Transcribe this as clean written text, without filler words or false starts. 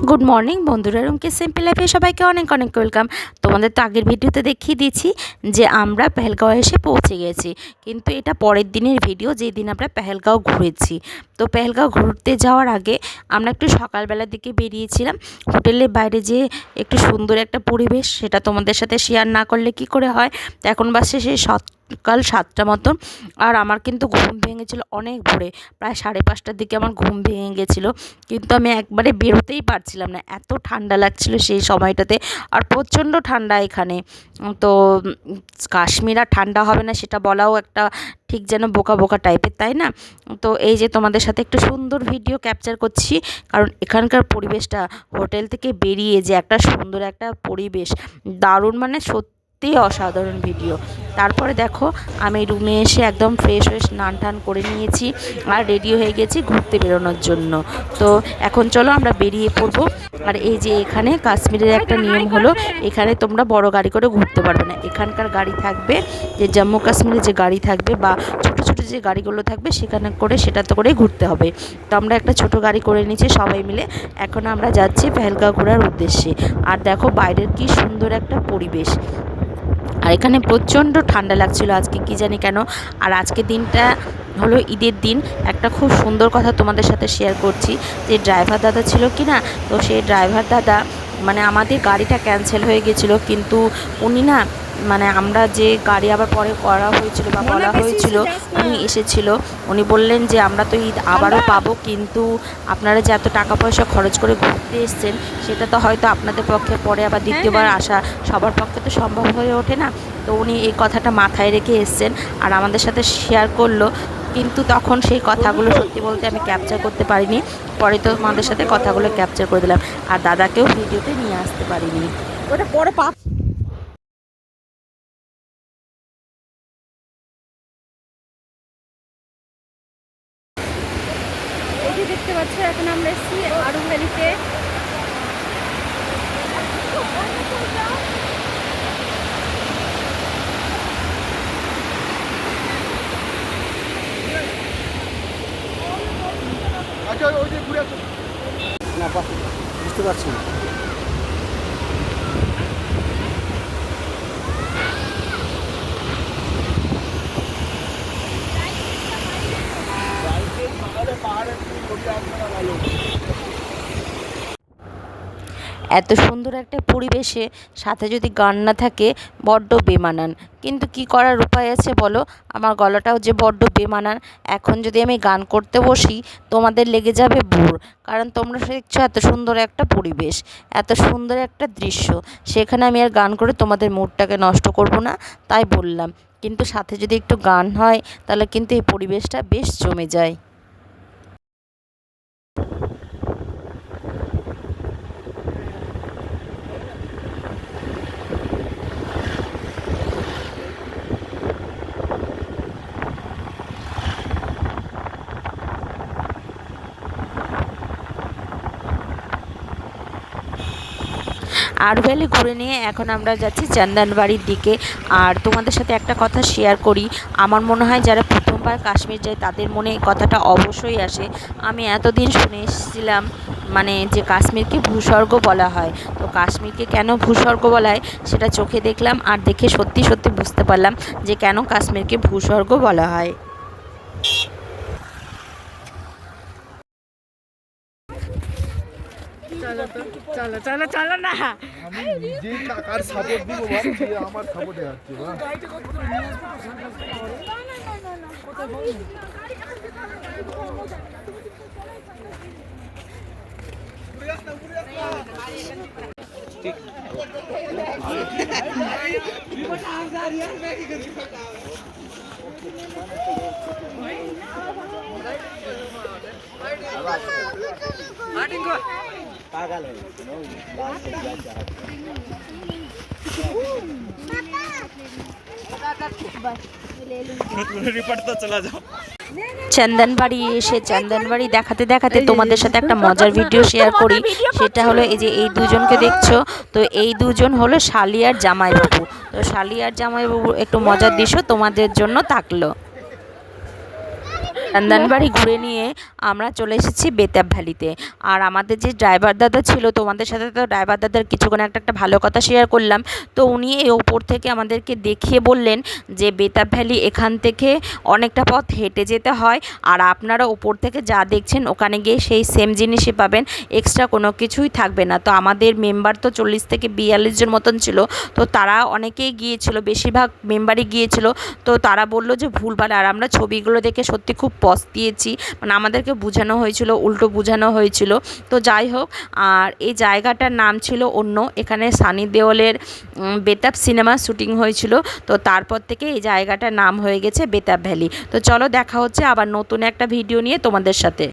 Good morning বন্ধুরা, Rumki simple লাইফে সবাইকে অনেক অনেক ওয়েলকাম। তোমাদের তো আগের ভিডিওতে দেখিয়ে দিয়েছি যে আমরা পেহেলগাঁও এসে পৌঁছে গেছি, কিন্তু এটা পরের দিনের ভিডিও, যেই দিন আমরা পেহেলগাঁও ঘুরেছি। তো পেহেলগাঁও ঘুরতে যাওয়ার আগে আমরা একটু সকালবেলার দিকে বেরিয়েছিলাম। হোটেলের বাইরে যে একটু সুন্দর একটা পরিবেশ, সেটা তোমাদের সাথে শেয়ার না করলে কি করে হয়। তো এখন বাসে সেই সকাল 7টা মতন, আর আমার কিন্তু ঘুম ভেঙেছিল অনেক ভোরে, প্রায় 5:30টার দিকে আমার ঘুম ভেঙে গেছিলো। কিন্তু আমি একবারে বেরোতেই পারছিলাম না, এত ঠান্ডা লাগছিল সেই সময়টাতে, আর প্রচণ্ড ঠান্ডা এখানে। তো কাশ্মীর আর ঠান্ডা হবে না সেটা বলাও একটা ঠিক যেন বোকা বোকা টাইপের, তাই না? তো এই যে তোমাদের সাথে একটু সুন্দর ভিডিও ক্যাপচার করছি, কারণ এখানকার পরিবেশটা, হোটেল থেকে বেরিয়ে যে একটা সুন্দর একটা পরিবেশ, দারুণ, মানে সত্যি অসাধারণ ভিডিও। তারপরে দেখো আমি রুমে এসে একদম ফ্রেশ হয়ে স্নান টান করে নিয়েছি আর রেডি হয়ে গেছি ঘুরতে বেরোনোর জন্য। তো এখন চলো আমরা বেরিয়ে পড়বো। আর এই যে এখানে কাশ্মীরের একটা নিয়ম হলো, এখানে তোমরা বড় গাড়ি করে ঘুরতে পারবে না। এখানকার গাড়ি থাকবে, যে জম্মু কাশ্মীরে যে গাড়ি থাকবে বা ছোটো ছোটো যে গাড়িগুলো থাকবে সেখানে করে, সেটাতে করে ঘুরতে হবে। তো আমরা একটা ছোট গাড়ি করে নিয়েছি সবাই মিলে। এখন আমরা যাচ্ছি পেহেলগাঁও ঘোরার উদ্দেশ্যে। আর দেখো বাইরের কি সুন্দর একটা পরিবেশ, আর এখানে প্রচণ্ড ঠান্ডা লাগছিল আজকে, কি জানি কেন। আর আজকে দিনটা হলো ঈদের দিন। একটা খুব সুন্দর কথা তোমাদের সাথে শেয়ার করছি, যে ড্রাইভার দাদা ছিল কি না, তো সেই ড্রাইভার দাদা, মানে আমাদের গাড়িটা ক্যান্সেল হয়ে গেছিলো, কিন্তু উনি না, মানে আমরা যে গাড়ি আবার পরে করা হয়েছিল বা বলা হয়েছিল, উনি এসেছিল। উনি বললেন যে আমরা তো ঈদ আবারও পাবো, কিন্তু আপনারা যে এত টাকা পয়সা খরচ করে ঘুরতে এসছেন, সেটা তো হয়তো আপনাদের পক্ষে পরে আবার দ্বিতীয়বার আসা সবার পক্ষে তো সম্ভব হয়ে ওঠে না। তো উনি এই কথাটা মাথায় রেখে এসছেন আর আমাদের সাথে শেয়ার করলো, কিন্তু তখন সেই কথাগুলো সত্যি বলতে আমি ক্যাপচার করতে পারিনি। পরে তো আমাদের সাথে কথাগুলো ক্যাপচার করে দিলাম, আর দাদাকেও ভিডিওতে নিয়ে আসতে পারিনি। ওটা পরে পা এই যে দেখতে পাচ্ছ, এখন আমরা এসেছি আরু ভ্যালিতে। আচ্ছা ওই যে ঘুরে আসো না, বুঝতে পারছি না। পাহাড়ের ছবি আসবে না ভালো। এত সুন্দর একটা পরিবেশে সাথে যদি গান না থাকে, বড্ড বেমানান। কিন্তু কি করার উপায় আছে বলো, আমার গলাটাও যে বড্ড বেমানান। এখন যদি আমি গান করতে বসি, তোমাদের লেগে যাবে বোর, কারণ তোমরা দেখছো এত সুন্দর একটা পরিবেশ, এত সুন্দর একটা দৃশ্য, সেখানে আমি আর গান করে তোমাদের মুডটাকে নষ্ট করব না, তাই বললাম। কিন্তু সাথে যদি একটু গান হয়, তাহলে কিন্তু এই পরিবেশটা বেশ জমে যায়। আরু ভ্যালি ঘুরে নিয়ে এখন আমরা যাচ্ছি চন্দনবাড়ির দিকে। আর তোমাদের সাথে একটা কথা শেয়ার করি, আমার মনে হয় যারা প্রথমবার কাশ্মীর যায় তাদের মনে এই কথাটা অবশ্যই আসে। আমি এতদিন শুনে এসেছিলাম, মানে যে কাশ্মীরকে ভূস্বর্গ বলা হয়। তো কাশ্মীরকে কেন ভূস্বর্গ বলা হয় সেটা চোখে দেখলাম, আর দেখে সত্যি সত্যি বুঝতে পারলাম যে কেন কাশ্মীরকে ভূস্বর্গ বলা হয়। চলো তো, চলো চলো চলো না। আমি নিজেই কাকার সাপোর্ট দিব, ভাবছি আমার সাপোর্টে যাচ্ছে বা পাগল হয়ে গেছে চন্দনবাড়ি এসে চন্দনবাড়ি দেখাতে দেখাতে তোমাদের সাথে একটা মজার ভিডিও শেয়ার করি। সেটা হলো এই যে এই দুজনকে দেখছো, তো এই দুজন হলো শালি আর জামাইবাবু। তো শালি আর জামাইবাবু একটু মজার দৃশ্য তোমাদের জন্য থাকলো। চন্দনবাড়ি ঘুরে নিয়ে আমরা চলে এসেছি বেতাব ভ্যালিতে। আর আমাদের যে ড্রাইভার দাদা ছিল, তোমাদের সাথে তো ড্রাইভার দাদার কিছুক্ষণ একটা ভালো কথা শেয়ার করলাম। তো উনি এই ওপর থেকে আমাদেরকে দেখিয়ে বললেন যে বেতাব ভ্যালি এখান থেকে অনেকটা পথ হেঁটে যেতে হয়, আর আপনারা ওপর থেকে যা দেখছেন ওখানে গিয়ে সেই সেম জিনিসই পাবেন, এক্সট্রা কোনো কিছুই থাকবে না। তো আমাদের মেম্বার তো 40 থেকে 42 জন মতন ছিল, তো তারা অনেকেই গিয়েছিল, বেশিরভাগ মেম্বারই গিয়েছিল। তো তারা বললো যে ভুলভাল, আর আমরা ছবিগুলো দেখে সত্যি খুব পস্তিয়েছি, মানে আমাদেরকে বোঝানো হয়েছিল, উল্টো বোঝানো হয়েছিল। তো যাই হোক, আর এই জায়গাটার নাম ছিল অন্য, এখানে সানি দেওলের বেতাব সিনেমার শ্যুটিং হয়েছিল। তো তারপর থেকে এই জায়গাটার নাম হয়ে গেছে বেতাব ভ্যালি। তো চলো দেখা হচ্ছে আবার নতুন একটা ভিডিও নিয়ে তোমাদের সাথে।